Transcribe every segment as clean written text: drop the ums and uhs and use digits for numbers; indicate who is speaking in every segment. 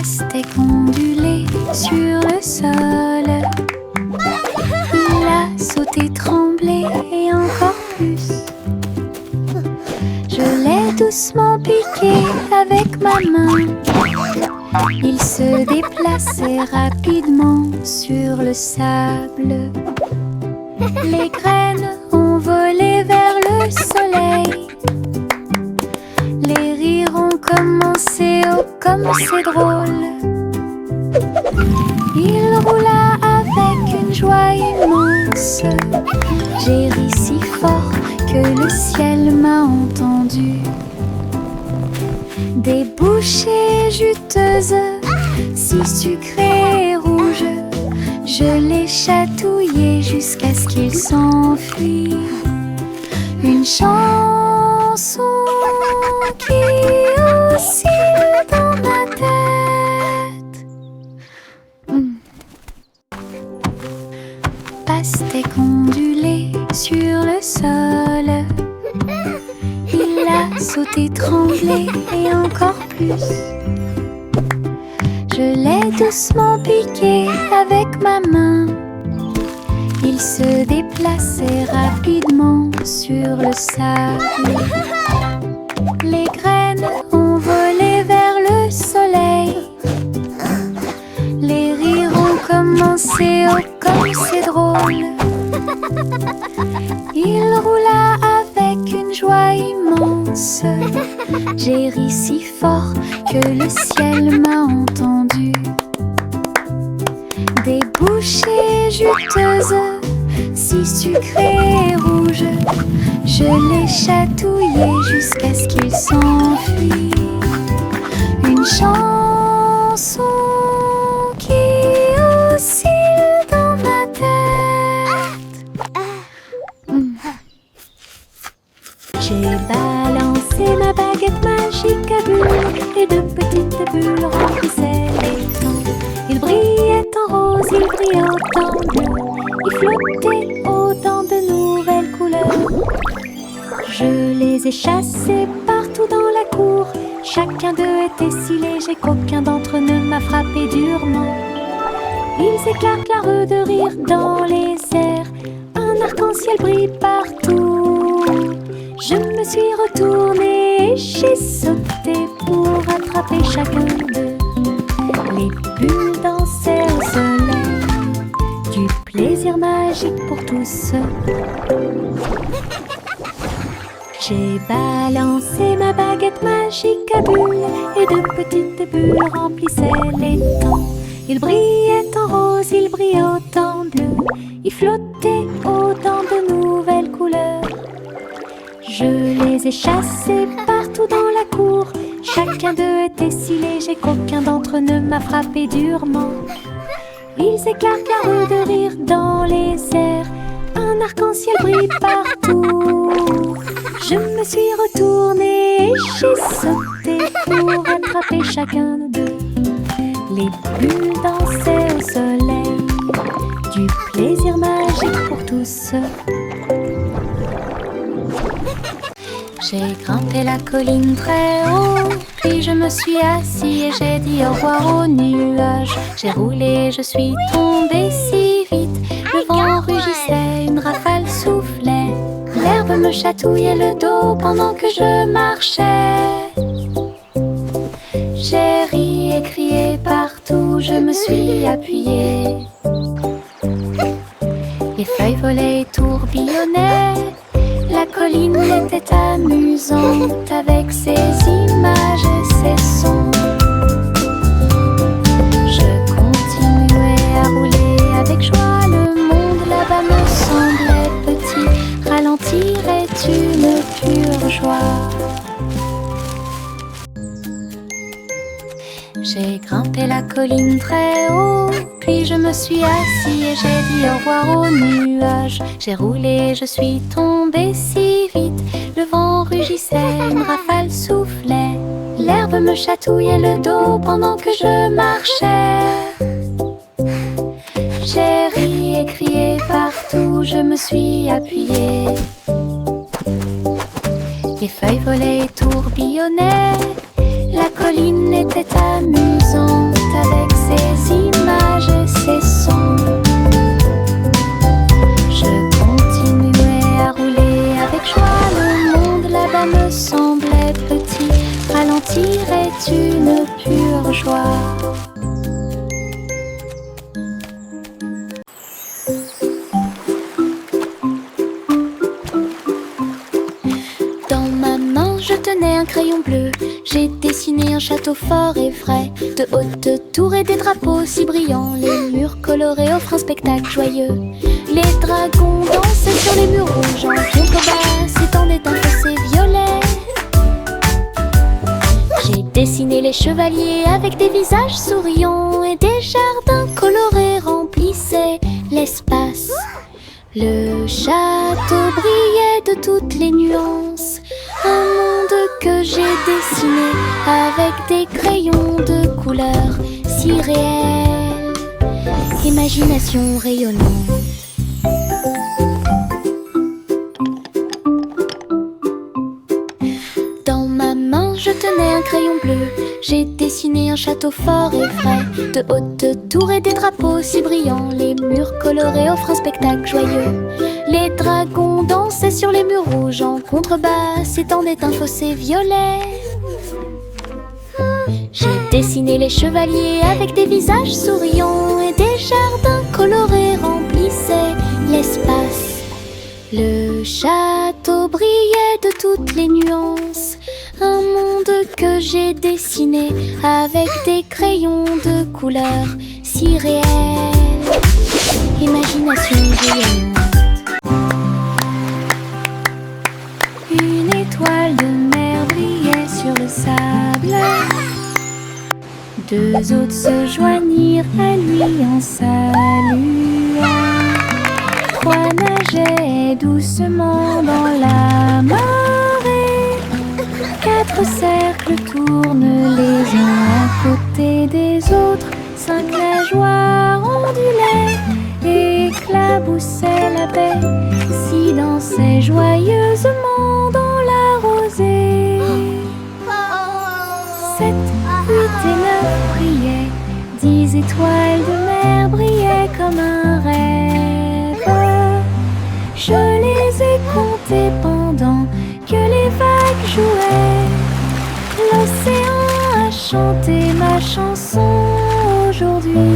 Speaker 1: pastèque ondulée sur le sol. Il a sauté, tremblé et encore plus. Je l'ai doucement piqué avec ma main. Il se déplaçait rapidement sur le sable. Les graines ont volé vers le soleil. Les rires ont commencé, oh comme c'est drôle. Il roula avec une joie immense. J'ai ri si fort que le ciel m'a entendu. Des bouchées juteuses, si sucrées et rouges, je les chatouillais jusqu'à ce qu'ils s'enfuient. Une chanson qui oscille dans ma tête. Pastèque ondulée sur le sol. Il a sauté, tremblé et encore plus. Je l'ai doucement piqué avec ma main. Il se déplaçait rapidement sur le sable. Les graines ont volé vers le soleil. Les rires ont commencé, oh comme c'est drôle. Il roula avec une joie immense. J'ai ri si fort que le ciel m'a entendu. Des bouchées juteuses, si sucrées et rouges, je les chatouillais jusqu'à ce qu'ils s'enfuient. Une chanson qui oscille dans ma tête. J'ai balancé ma baguette magique à bulles et de petites bulles remplissaient l'étang. Il brillait en rose, il brillait en bleu, il flottait autant de nouvelles couleurs. Je les ai chassés partout dans la cour. Chacun d'eux était si léger qu'aucun d'entre eux ne m'a frappé durement. Ils éclatent l'areux de rire dans les airs. Un arc-en-ciel brille partout. Je me suis retournée et j'ai sauté pour attraper chacun d'eux. Les bulles dansaient au soleil, du plaisir magique pour tous. J'ai balancé ma baguette magique à bulles et de petites bulles remplissaient l'étang. Il brillait en rose, il brillait autant bleu, il flottait autant de nouvelles couleurs. Je les ai chassés partout dans la cour. Chacun d'eux était si léger qu'aucun d'entre eux ne m'a frappé durement. Ils éclatent l'areux de rire dans les airs. Un arc-en-ciel brille partout. Je me suis retournée et j'ai sauté pour attraper chacun d'eux. Les bulles dansaient au soleil, du plaisir magique pour tous. J'ai grimpé la colline très haut, puis je me suis assis et j'ai dit au revoir aux nuages. J'ai roulé, je suis tombée si vite, le vent rugissait, une rafale soufflait. L'herbe me chatouillait le dos pendant que je marchais. J'ai ri et crié partout, je me suis appuyée. Les feuilles volaient et tourbillonnaient. La colline était amusante avec ses images et ses sons. Je continuais à rouler avec joie. Le monde là-bas me semblait petit. Ralentir est une pure joie. J'ai grimpé la colline très haut, puis je me suis assis et j'ai dit au revoir aux nuages. J'ai roulé, je suis tombée si vite, le vent rugissait, une rafale soufflait. L'herbe me chatouillait le dos pendant que je marchais. J'ai ri et crié partout, je me suis appuyée. Les feuilles volaient et tourbillonnaient. La colline était amusante de pure joie. Dans ma main, je tenais un crayon bleu. J'ai dessiné un château fort et vrai, de hautes tours et des drapeaux si brillants. Les murs colorés offrent un spectacle joyeux. Les dragons dansaient sur les murs rouges. En contrebas s'étendait un fossé violet. J'ai dessiné les chevaliers avec des visages souriants, et des jardins colorés remplissaient l'espace. Le château brillait de toutes les nuances, un monde que j'ai dessiné avec des crayons de couleurs si réels, imagination rayonnante. Dans ma main, je tenais un crayon bleu. J'ai dessiné un château fort et vrai, de hautes tours et des drapeaux si brillants. Les murs colorés offrent un spectacle joyeux. Les dragons dansaient sur les murs rouges. En contrebas s'étendait un fossé violet. J'ai dessiné les chevaliers avec des visages souriants, et des jardins colorés remplissaient l'espace. Le château brillait de toutes les nuances, un monde que j'ai dessiné avec des crayons de couleurs si réels, imagination rayonnante. Une étoile de mer brillait sur le sable. Deux autres se joignirent à lui en saluant. Trois nageaient doucement dans la marée. Quatre cercles tournent les uns à côté des autres. Cinq nageoires ondulaient, éclaboussaient la baie, s'y dansaient joyeusement dans la rosée. 7, 8 et 9 brillaient, 10 étoiles de mer brillaient comme un rêve. Je les ai comptées pendant que les vagues jouaient. L'océan a chanté ma chanson aujourd'hui.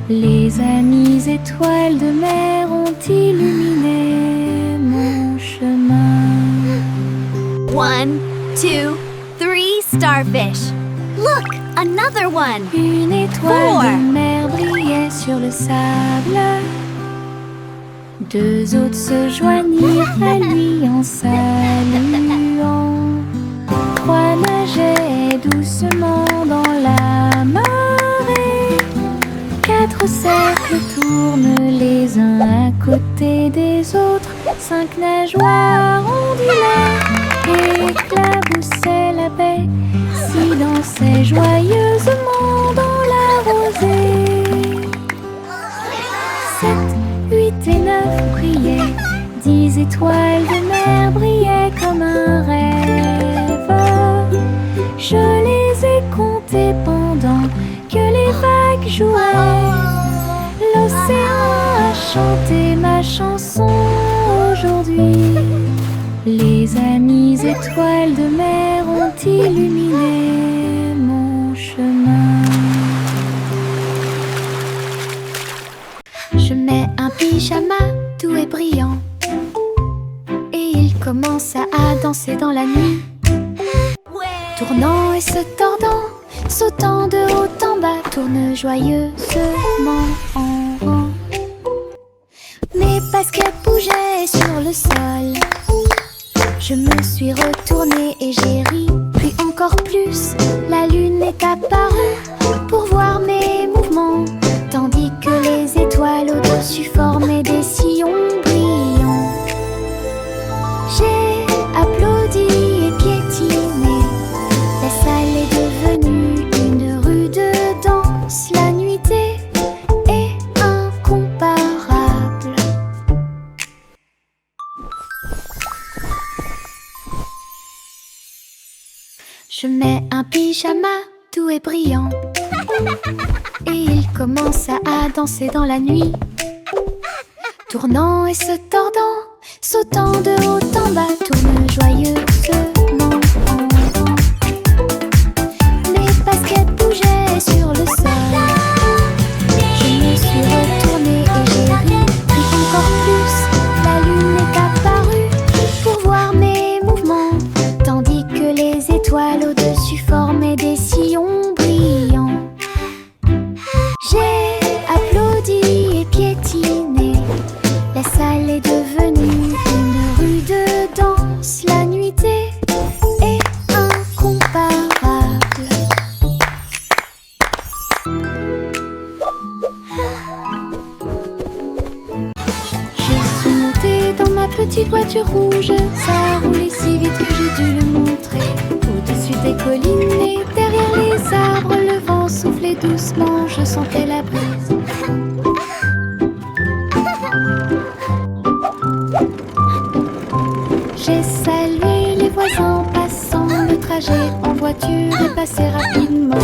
Speaker 1: Les amies étoiles de mer ont illuminé mon chemin.
Speaker 2: 1, 2, 3 starfish. Look, another one.
Speaker 1: Une étoile
Speaker 2: 4.
Speaker 1: de mer brillait sur le sable. Deux autres se joignirent à lui en saluant. Trois nageaient doucement dans la marée. Quatre cercles tournent les uns à côté des autres. Cinq nageoires ondulaient, éclaboussaient la baie, s'y dansaient joyeusement dans la rosée. 7, 8 et 9 brillaient, 10 étoiles de mer brillaient comme un rêve. Je les ai comptées pendant que les vagues jouaient. L'océan a chanté ma chanson aujourd'hui. Les amies étoiles de mer ont illuminé mon chemin. Je mets un pyjama doux et brillant, et il commence à danser dans la nuit. Tournant et se tordant, sautant de haut en bas, tourne joyeusement en rond. Mes baskets bougeaient sur le sol. Je me suis retournée et j'ai ri, puis encore plus. La lune est apparue pour voir mes mouvements, tandis que les étoiles au-dessus formaient des sillons brillants. J'ai applaudi et piétiné. La salle est devenue une rue de danse. La nuitée est incomparable. Je mets un pyjama doux et brillant, et il commence à danser dans la nuit. Tournant et se tordant, sautant de haut en bas, tourne joyeusement en rond. Mes petite voiture rouge. Ça roulait si vite que j'ai dû le montrer. Au-dessus des collines et derrière les arbres, le vent soufflait doucement, je sentais la brise. J'ai salué les voisins passant, le trajet en voiture est passé rapidement.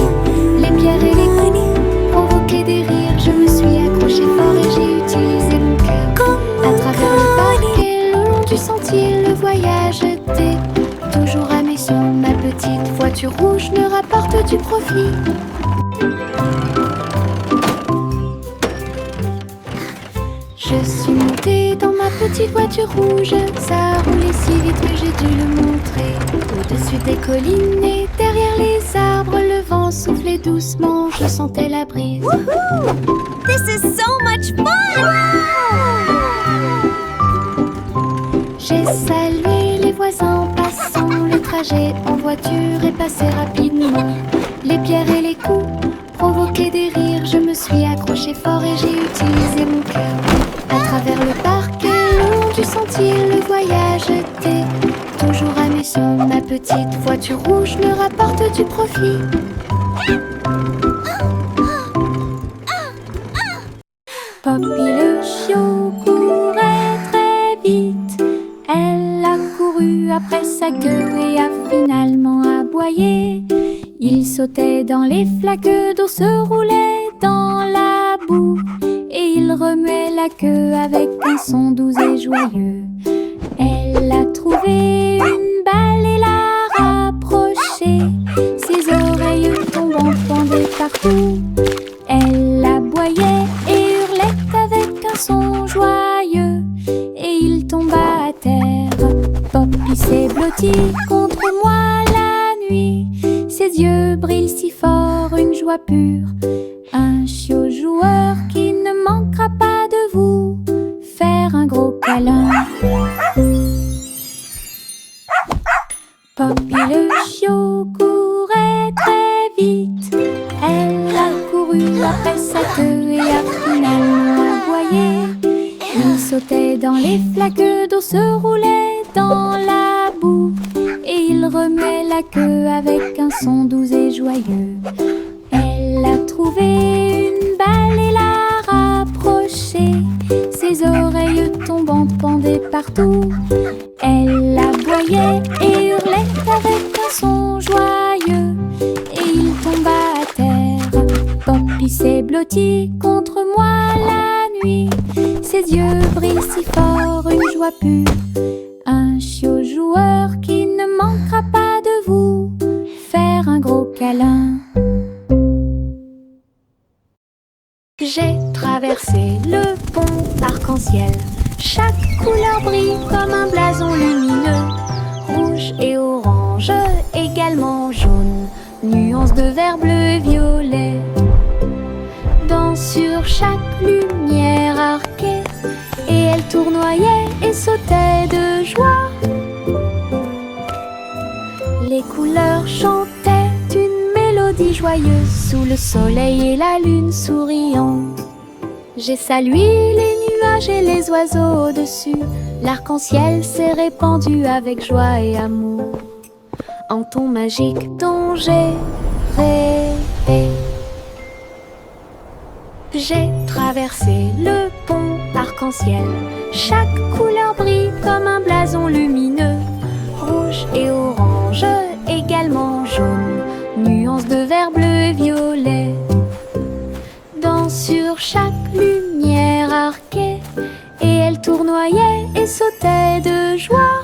Speaker 1: Les pierres et les coups provoquaient des rires, je me suis accroché fort et j'ai utilisé mon cœur. À travers le parc et le long du sentier, le voyage était toujours à mes yeux. Ma petite voiture rouge me rapporte du profit. Je suis montée dans ma petite voiture rouge. Ça roulait si vite que j'ai dû le montrer. Au-dessus des collines et derrière les arbres, le vent soufflait doucement, je sentais la brise.
Speaker 2: Woohoo! This is so much fun!
Speaker 1: J'ai salué les voisins passant, le trajet en voiture est passé rapidement. Les pierres et les coups provoquaient des rires, je me suis accroché fort et j'ai utilisé mon cœur. À travers le parc et le long du sentier, le voyage était toujours à mes yeux. Ma petite voiture rouge me rapporte du profit. Poppy le chiot courait très vite. Elle a couru après sa queue et a finalement aboyé. Il sautait dans les flaques d'eau, se roulait dans la boue, et il remuait la queue avec un son doux et joyeux. Elle a trouvé une balle et l'a rapprochée. Ses oreilles tombant pendaient partout. Elle aboyait et hurlait avec un son joyeux, et il tomba à terre. Poppy s'est blotti contre moi la nuit. Ses yeux brillent si fort, une joie pure. Un chiot joueur qui ne manquera pas de vous faire un gros câlin. Poppy le chiot courait très vite. Elle a couru après sa queue et a finalement aboyé. Il sautait dans les flaques d'eau, se roulait dans la boue, et il remuait la queue avec un son doux et joyeux. Elle a trouvé une balle et l'a rapprochée. Ses oreilles tombantes pendaient partout. Elle aboyait et hurlait avec un son joyeux, et il tomba à terre. Poppy s'est blotti contre moi la nuit. Ses yeux brillent si fort, une joie pure. Un chiot joueur qui ne manquera pas de vous faire un gros câlin. J'ai traversé le pont arc-en-ciel. Chaque couleur brille comme un blason lumineux. Rouge et orange, également jaune. Nuances de vert, bleu et violet. Sur chaque lumière arquée, et elle tournoyait et sautait de joie. Les couleurs chantaient une mélodie joyeuse sous le soleil et la lune souriant. J'ai salué les nuages et les oiseaux au-dessus. L'arc-en-ciel s'est répandu avec joie et amour en ton magique dont j'ai rêvé. J'ai traversé le pont arc-en-ciel. Chaque couleur brille comme un blason lumineux. Rouge et orange, également jaune. Nuances de vert, bleu et violet. Sur chaque lumière arquée, et elle tournoyait et sautait de joie.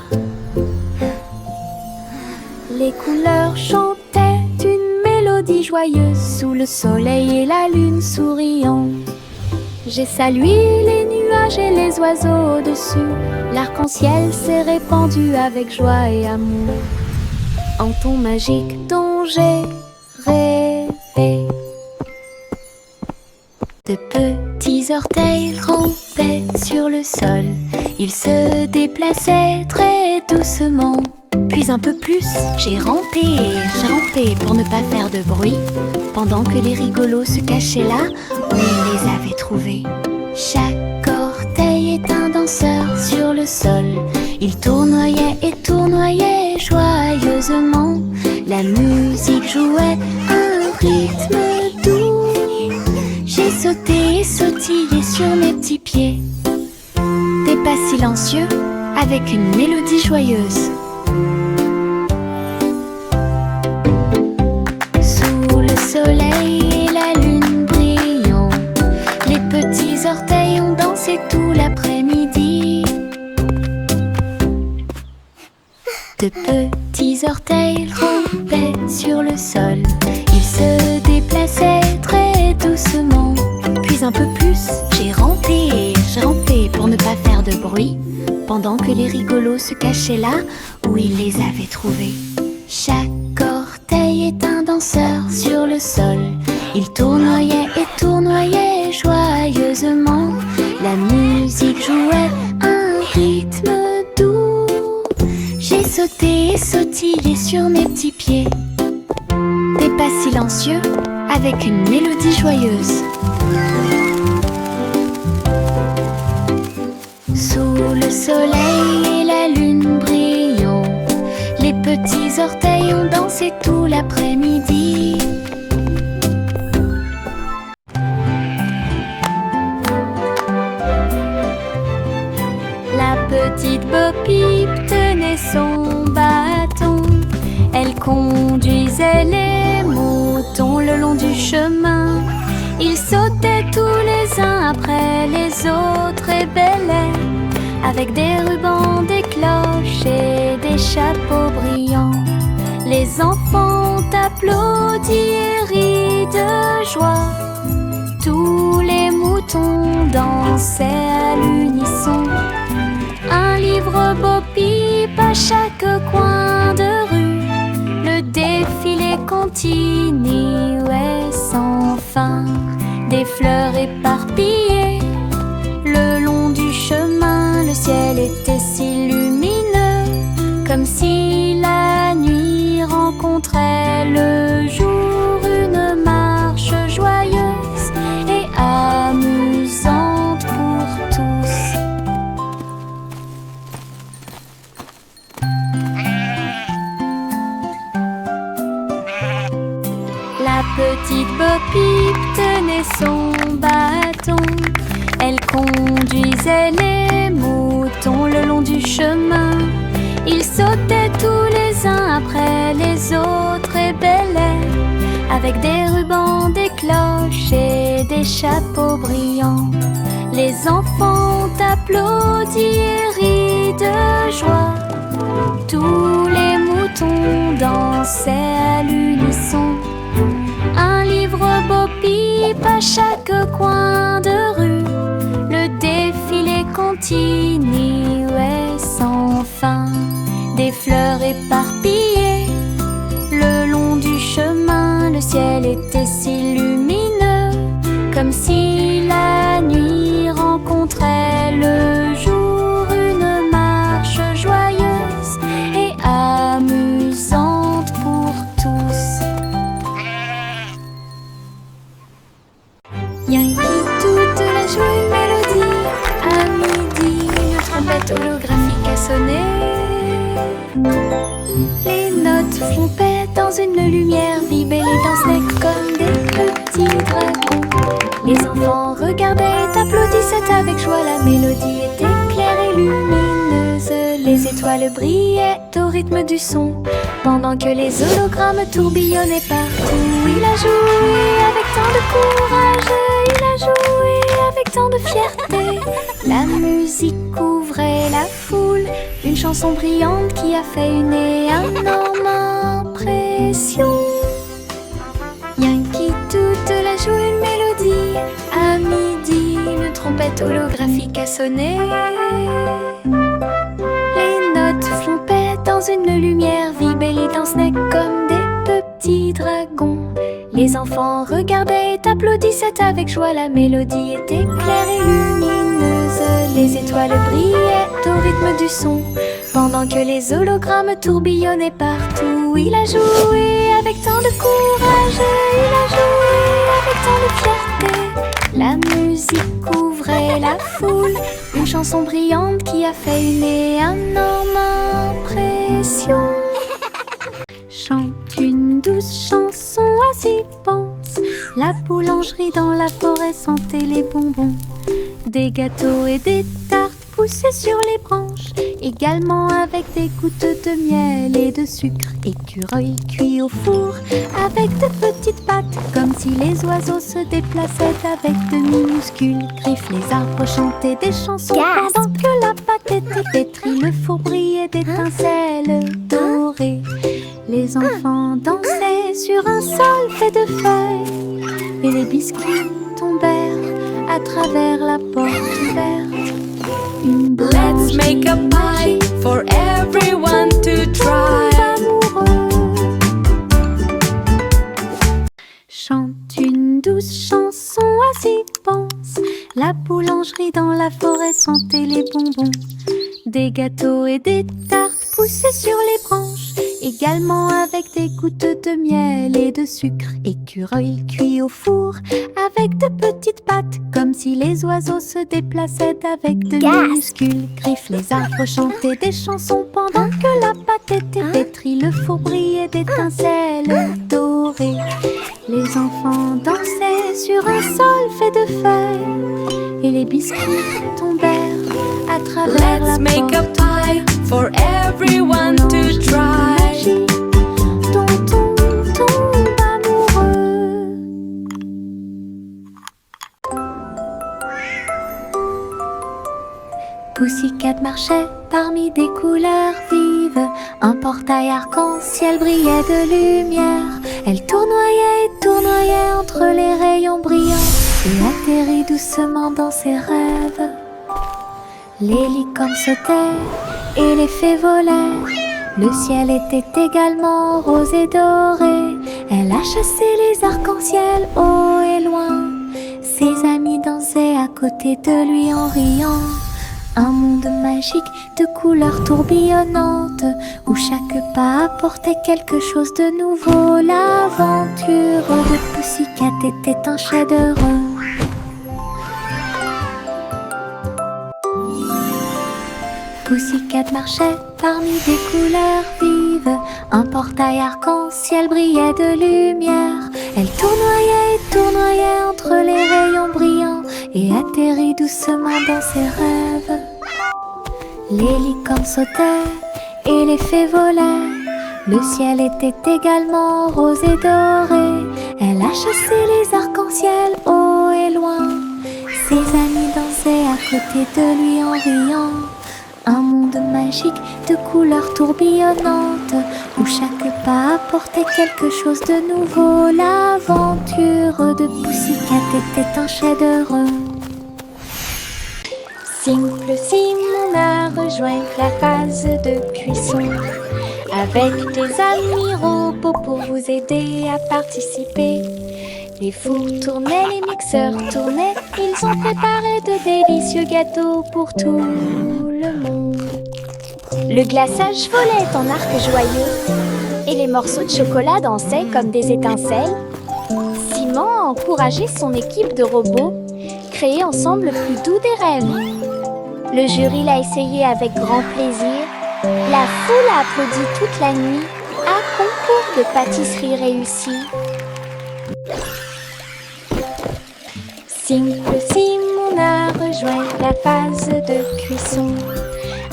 Speaker 1: Les couleurs chantaient une mélodie joyeuse sous le soleil et la lune souriant. J'ai salué les nuages et les oiseaux au-dessus. L'arc-en-ciel s'est répandu avec joie et amour en ton magique dont j'ai rêvé. De petits orteils rampaient sur le sol. Ils se déplaçaient très doucement. Puis un peu plus, j'ai rampé et rampé pour ne pas faire de bruit, pendant que les rigolos se cachaient là où ils les avaient trouvés. Chaque orteil est un danger danseur sur le sol. Il tournoyait et tournoyait joyeusement. La musique jouait un rythme doux. J'ai sauté et sautillé sur mes petits pieds. Des pas silencieux avec une mélodie joyeuse. Sous le soleil et la lune brillant, les petits orteils ont dansé tout l'après-midi. De petits orteils rampaient sur le sol. Ils se déplaçaient très doucement. Puis un peu plus, j'ai rampé pour ne pas faire de bruit, pendant que les rigolos se cachaient là où ils les avaient trouvés. Chaque orteil est un danseur sur le sol. Il tournoyait et tournoyait joyeusement. La musique jouait un rythme doux. J'ai sauté et sautillé sur mes petits pieds. Des pas silencieux avec une mélodie joyeuse. Sous le soleil et la lune brillant, les petits orteils ont dansé tout l'après-midi. La petite Bo Peep tenait son bâton. Elle conduisait les moutons le long du chemin. Ils sautaient tous les uns après les autres et bêlaient, avec des rubans, des cloches et des chapeaux brillants. Les enfants ont applaudi et ri de joie. Tous les moutons dansaient à l'unisson. Un livre Bo Peep à chaque coin de rue. Le défilé continuait sans fin. Des fleurs éparpillées le long du chemin. Le ciel était si lumineux, comme si la nuit rencontrait le jour. Une marche joyeuse et amusante pour tous. La petite Bo Peep tenait son bâton. Elle conduisait les moutons le long du chemin. Ils sautaient tous les uns après les autres et bêlaient, avec des rubans, des cloches et des chapeaux brillants. Les enfants ont applaudi et ri de joie. Tous les moutons dansaient à l'unisson. Un livre Bo Peep à chaque coin de rue. Le défilé continuait sans fin. Des fleurs éparpillées le long du chemin. Le ciel était si lumineux, comme si la nuit rencontrait le jour. Une marche joyeuse et amusante pour tous. Yankee toute la joie une mélodie. À midi, une trompette holographique a sonné. Les notes flompaient dans une lumière vive et les dansaient comme des petits dragons. Les enfants regardaient et applaudissaient avec joie. La mélodie était claire et lumineuse. Les étoiles brillaient au rythme du son, pendant que les hologrammes tourbillonnaient partout. Il a joué avec tant de courage, il a joué avec tant de fierté. La musique couvrait la foule, une chanson brillante qui a fait une énorme impression. Yankee toute la joue une mélodie. À midi, une trompette holographique a sonné. Les notes flompaient dans une lumière vive et les dansaient comme des petits dragons. Les enfants regardaient et applaudissaient avec joie. La mélodie était claire et lumineuse. Les étoiles brillaient au rythme du son, pendant que les hologrammes tourbillonnaient partout. Il a joué avec tant de courage, il a joué avec tant de fierté. La musique couvrait la foule, une chanson brillante qui a fait une énorme impression. Chante une douce chanson, assis pense. La boulangerie dans la forêt sentait les bonbons. Des gâteaux et des tartes poussaient sur les branches, également avec des gouttes de miel et de sucre. Écureuil cuit au four avec de petites pattes, comme si les oiseaux se déplaçaient avec de minuscules griffes. Les arbres chantaient des chansons pendant que la pâte était pétrie. Le four brillait d'étincelles dorées. Les enfants dansaient sur un sol fait de feuilles, et les biscuits tombèrent à travers la porte ouverte. Une
Speaker 3: Let's make a pie for everyone to try.
Speaker 1: Chante une douce chanson, assis pense. La boulangerie dans la forêt sentait les bonbons. Des gâteaux et des tartes poussaient sur les branches, également avec des gouttes de miel et de sucre. Écureuil cuit au four avec de petites pattes, comme si les oiseaux se déplaçaient avec de minuscules griffes. Les arbres chantaient des chansons pendant que la pâte était pétrie. Le four brillait d'étincelles dorées. Les enfants dansaient sur un sol fait de feuilles, et les biscuits tombèrent à travers la
Speaker 3: Let's make a
Speaker 1: porte
Speaker 3: pie for everyone to try.
Speaker 1: dont on tombe amoureux. Pussycat marchait parmi des couleurs vives. Un portail arc-en-ciel brillait de lumière. Elle tournoyait et tournoyait entre les rayons brillants et atterrit doucement dans ses rêves. Les licornes sautaient et les fées volaient. Le ciel était également rose et doré. Elle a chassé les arcs-en-ciel haut et loin. Ses amis dansaient à côté de lui en riant. Un monde magique de couleurs tourbillonnantes, où chaque pas apportait quelque chose de nouveau. L'aventure de Pussycat était un chef-d'œuvre. Pussycat marchait parmi des couleurs vives. Un portail arc-en-ciel brillait de lumière. Elle tournoyait et tournoyait entre les rayons brillants et atterrit doucement dans ses rêves. Les licornes sautaient et les fées volaient. Le ciel était également rose et doré. Elle a chassé les arcs-en-ciel haut et loin. Ses amis dansaient à côté de lui en riant. Un monde magique de couleurs tourbillonnantes, où chaque pas apportait quelque chose de nouveau. L'aventure de Pussycat était un chef-d'œuvre. Simple Simon a rejoint la phase de cuisson, avec des amis robots pour vous aider à participer. Les fours tournaient, les mixeurs tournaient, ils ont préparé de délicieux gâteaux pour tout le monde. Le glaçage volait en arc joyeux, et les morceaux de chocolat dansaient comme des étincelles. Simon a encouragé son équipe de robots, créer ensemble le plus doux des rêves. Le jury l'a essayé avec grand plaisir. La foule a applaudi toute la nuit. Un concours de pâtisserie réussi. Simple Simon a rejoint la phase de cuisson,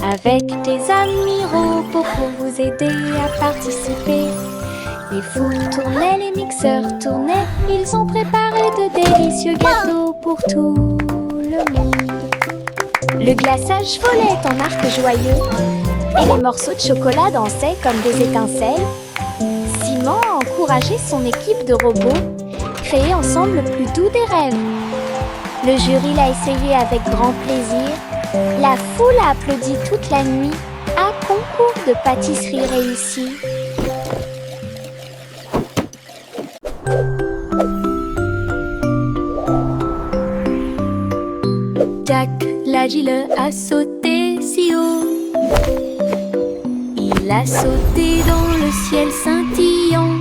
Speaker 1: avec des amis robots pour vous aider à participer. Les fours tournaient, les mixeurs tournaient, ils ont préparé de délicieux gâteaux pour tout le monde. Le glaçage volait en arc joyeux, et les morceaux de chocolat dansaient comme des étincelles. Simon a encouragé son équipe de robots, créer ensemble le plus doux des rêves. Le jury l'a essayé avec grand plaisir. La foule a applaudi toute la nuit. Un concours de pâtisserie réussi. Jack l'agile a sauté si haut. Il a sauté dans le ciel scintillant.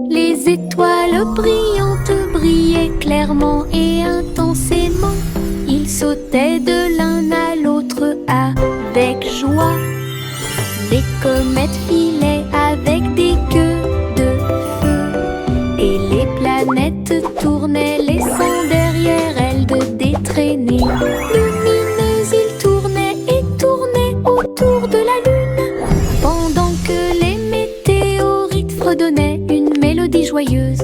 Speaker 1: Les étoiles brillantes brillaient clairement et intensément. Il sautait planètes tournaient, laissant derrière elles de détraînées. Lumineuses, ils tournaient et tournaient autour de la lune, pendant que les météorites fredonnaient une mélodie joyeuse.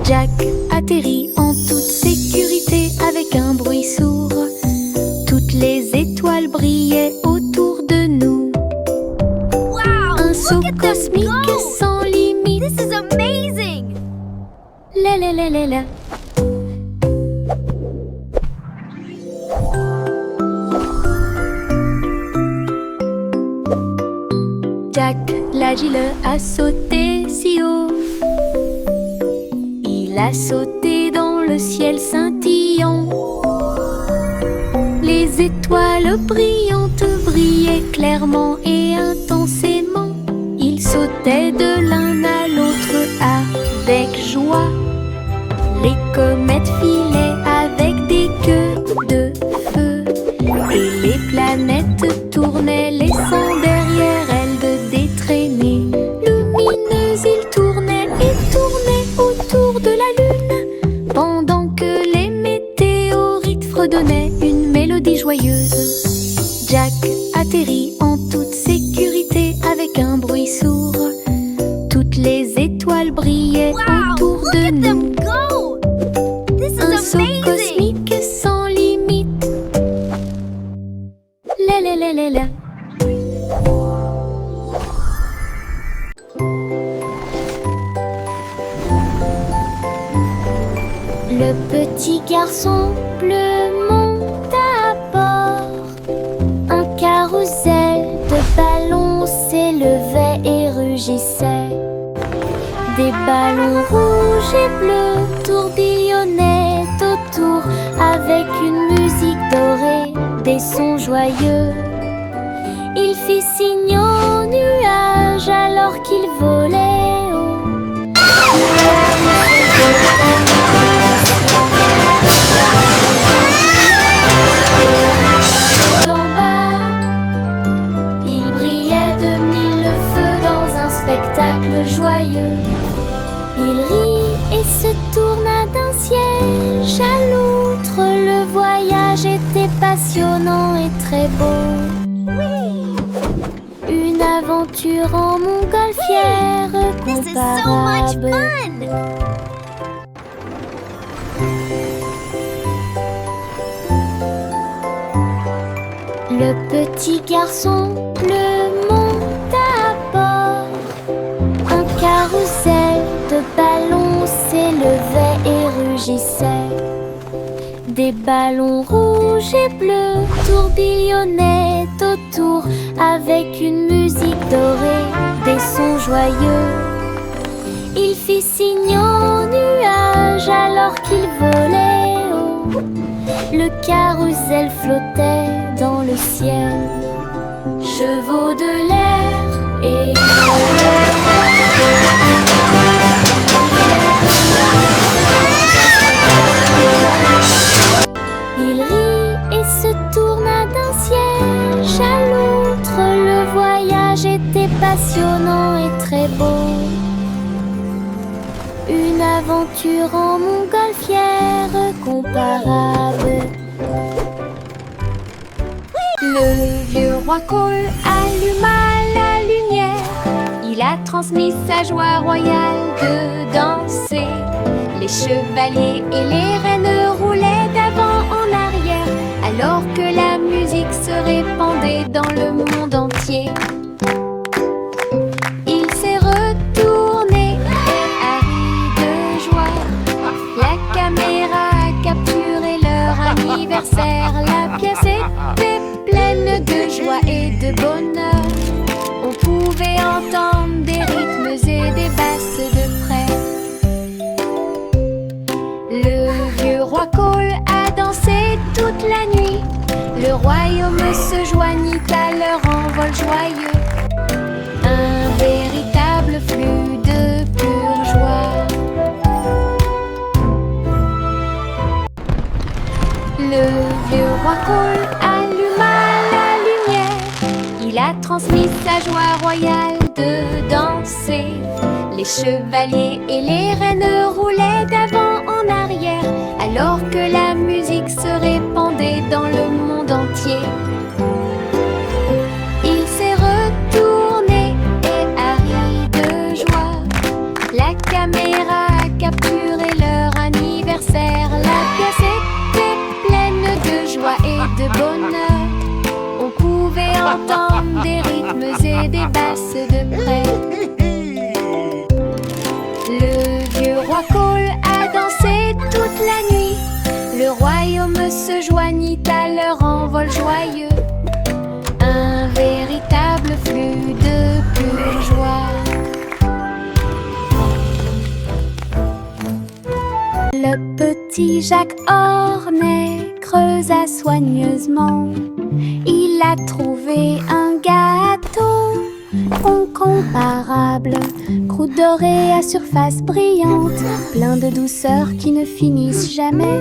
Speaker 1: Jack atterrit en toute sécurité avec un bruit sourd. Toutes les étoiles brillaient autour de nous.
Speaker 2: Wow!
Speaker 1: Un saut
Speaker 2: Look at them
Speaker 1: cosmique
Speaker 2: go!
Speaker 1: sans limite.
Speaker 2: This is amazing!
Speaker 1: La la la la la. Jack l'agile a sauté si haut. Il a sauté dans le ciel scintillant. Les étoiles brillantes brillaient clairement et intensément. Il sautait de l'un à l'autre avec joie. Les comètes filaient avec des queues de feu. Et les planètes tournaient, laissant derrière elles de détraînées. Lumineuses, ils tournaient et tournaient autour de la lune, pendant que les météorites fredonnaient une mélodie joyeuse. Jack atterrit en toute sécurité avec un bruit sourd. Toutes les étoiles brillaient
Speaker 2: Wow!
Speaker 1: autour
Speaker 2: Look
Speaker 1: de
Speaker 2: at
Speaker 1: nous.
Speaker 2: them go! This
Speaker 1: Un
Speaker 2: is
Speaker 1: saut
Speaker 2: amazing!
Speaker 1: cosmique sans limite. La la la la la. Le petit garçon bleu monte à bord. Un carrousel de ballons s'élevait et rugissait. Des ballons rouges et bleus tourbillonnaient autour avec une musique dorée, des sons joyeux. Il fit signe aux nuages alors qu'il volait haut. En bas, il brillait de mille feux dans un spectacle joyeux. Il rit et se tourna d'un siège à l'autre. Le voyage était passionnant et très beau. Une aventure en montgolfière
Speaker 2: This is so much
Speaker 1: comparable.
Speaker 2: fun!
Speaker 1: Le petit garçon bleu monte à bord. Un carrousel de ballons s'élevait et rugissait. Des ballons rouges et bleus tourbillonnaient autour avec une musique dorée, des sons joyeux. Il fit signe aux nuages alors qu'il volait haut. Le carrousel flottait dans le ciel. Chevaux de l'air et il rit et se tourna d'un siège à l'autre. Le voyage était passionnant et très beau. Une aventure en montgolfière comparable. Le vieux roi Cole alluma la lumière. Il a transmis sa joie royale de danser. Les chevaliers et les reines roulaient d'avant en arrière, alors que la musique se répandait dans le monde entier. Il s'est retourné et a ri de joie. La caméra a capturé leur anniversaire. La pièce était pleine de joie et de bonheur. On pouvait entendre des rythmes et des basses de près. Le vieux roi Cole a dansé toute la nuit. Le royaume se joignit à leur envol joyeux. Un véritable flux de pure joie. Le vieux roi Cole alluma la lumière. Il a transmis sa joie royale de danser. Les chevaliers et les reines roulaient paroles joyeux, un véritable flux de pure joie. Le petit Jacques Ornet creusa soigneusement. Il a trouvé un gâteau incomparable, croûte dorée à surface brillante, plein de douceurs qui ne finissent jamais.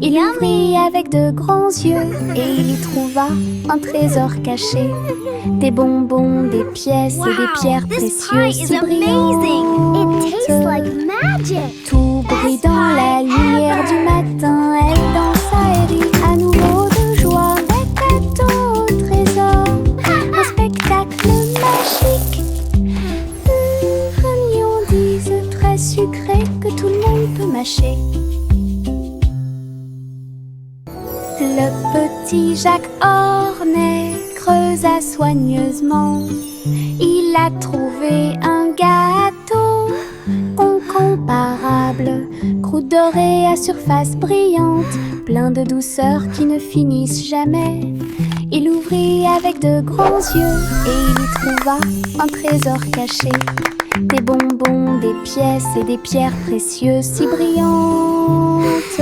Speaker 1: Il l'ouvrit avec de grands yeux et il y trouva un trésor caché, des bonbons, des pièces et des pierres
Speaker 2: This pie
Speaker 1: précieuses
Speaker 2: is
Speaker 1: si
Speaker 2: amazing. It tastes like
Speaker 1: brillantes.
Speaker 2: magic.
Speaker 1: Tout brille dans la lumière du matin. Elle dansa et rit à nouveau de joie. Des gâteaux au trésor, un spectacle magique. Friandise très sucrée que tout le monde peut mâcher. Le petit Jacques Ornet creusa soigneusement. Il a trouvé un gâteau incomparable, croûte dorée à surface brillante, plein de douceurs qui ne finissent jamais. Il ouvrit avec de grands yeux et il y trouva un trésor caché, des bonbons, des pièces et des pierres précieuses si brillantes.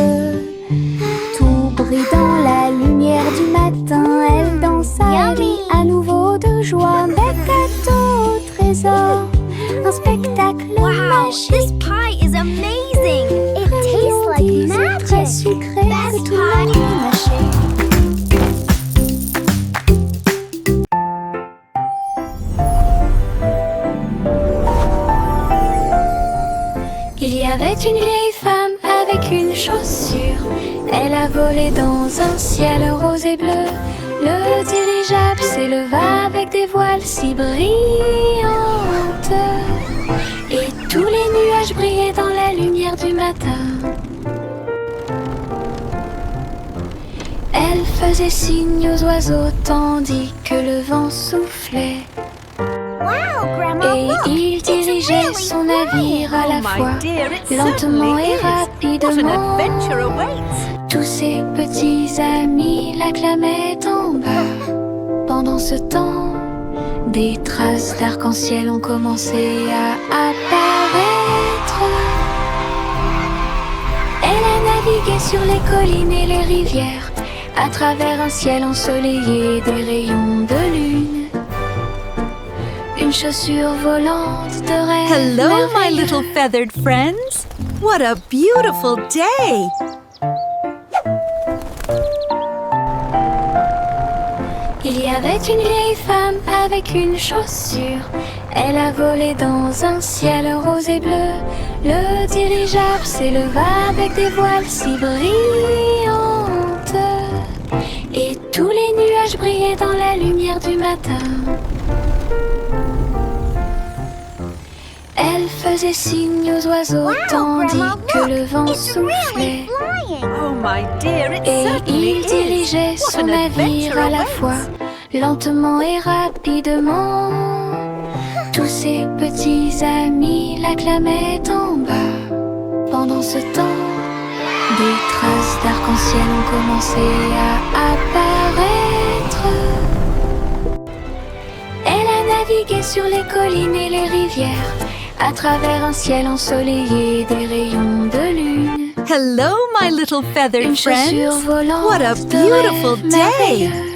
Speaker 1: Tout brille dans la lumière du matin. Elle dansa et rit à nouveau de joie. Des gâteaux au trésor, un spectacle
Speaker 2: Wow,
Speaker 1: magique.
Speaker 2: this pie is amazing. It tastes like
Speaker 1: Friandise très
Speaker 2: magic.
Speaker 1: sucrée que tout le monde peut mâcher. Il y avait une vieille femme avec une chaussure. Elle a volé dans un ciel rose et bleu. Le dirigeable s'éleva avec des voiles si brillantes. Et tous les nuages brillaient dans la lumière du matin. Elle faisait signe aux oiseaux tandis que le vent soufflait.
Speaker 2: Wow, Grandma,
Speaker 1: Et
Speaker 2: look.
Speaker 1: il dirigeait
Speaker 2: really
Speaker 1: son navire à la
Speaker 4: Oh,
Speaker 1: fois,
Speaker 4: my dear, it
Speaker 1: lentement
Speaker 4: certainly
Speaker 1: et
Speaker 4: is. What an
Speaker 1: rapidement.
Speaker 4: adventure awaits.
Speaker 1: Tous ses petits amis l'acclamaient en bas. Pendant ce temps, des traces d'arc-en-ciel ont commencé à apparaître. Elle a navigué sur les collines et les rivières, à travers un ciel ensoleillé des rayons de lune. Une chaussure volante de rêve
Speaker 4: Hello, my
Speaker 1: merveilleux.
Speaker 4: little feathered friends. What a beautiful day.
Speaker 1: Il y avait une vieille femme avec une chaussure. Elle a volé dans un ciel rose et bleu. Le dirigeable s'éleva avec des voiles si brillantes. Et tous les nuages brillaient dans la lumière du matin. Elle faisait signe aux oiseaux
Speaker 2: Wow,
Speaker 1: tandis
Speaker 2: Grandma,
Speaker 1: que
Speaker 2: look.
Speaker 1: le vent
Speaker 2: It's really
Speaker 1: soufflait.
Speaker 2: flying.
Speaker 4: Oh, my dear, it
Speaker 1: Et
Speaker 4: certainly
Speaker 1: il
Speaker 4: is.
Speaker 1: dirigeait
Speaker 4: What
Speaker 1: son
Speaker 4: an
Speaker 1: navire
Speaker 4: adventure
Speaker 1: à la
Speaker 4: awaits.
Speaker 1: fois, lentement et rapidement. Tous ses petits amis l'acclamaient en bas. Pendant ce temps, des traces d'arc-en-ciel ont commencé à apparaître. Elle a navigué sur les collines et les rivières, à travers un ciel ensoleillé des rayons de lune.
Speaker 4: Hello, my little feathered
Speaker 1: Une chaussure
Speaker 4: friends.
Speaker 1: volante
Speaker 4: What a
Speaker 1: de
Speaker 4: beautiful
Speaker 1: rêve
Speaker 4: day.
Speaker 1: merveilleux.